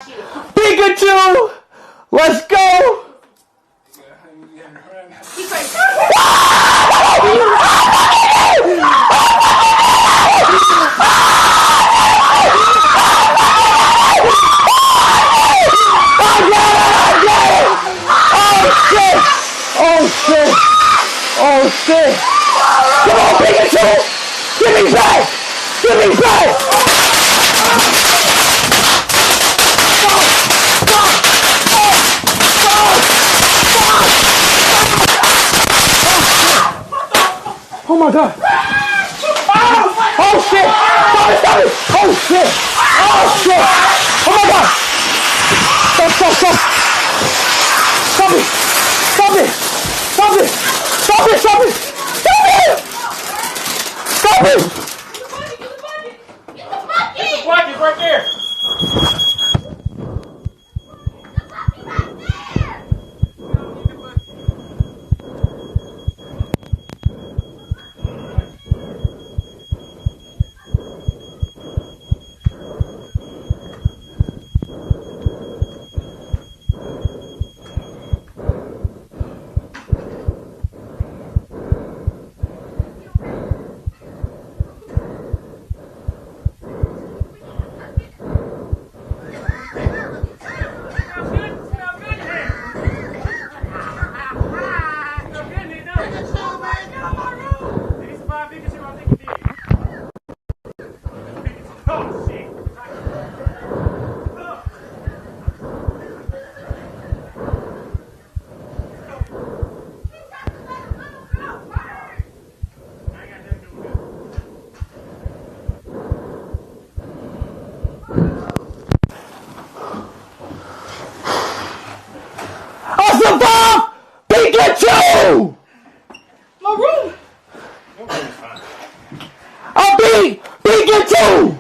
Pikachu! Let's go! He's like, Oh shit! Come on, Pikachu! Give me back! Give me back! Oh my god! Oh shit! Stop it! Stop it! Oh shit! Oh shit! Oh my god! Stop! Stop! Stop! Stop it! Stop it! Stop it! Stop it! Stop it! Stop it! Stop it! get the bucket! The bucket's right there. Awesome Bob! Pikachu! My room! Your room is fine. I beat Pikachu!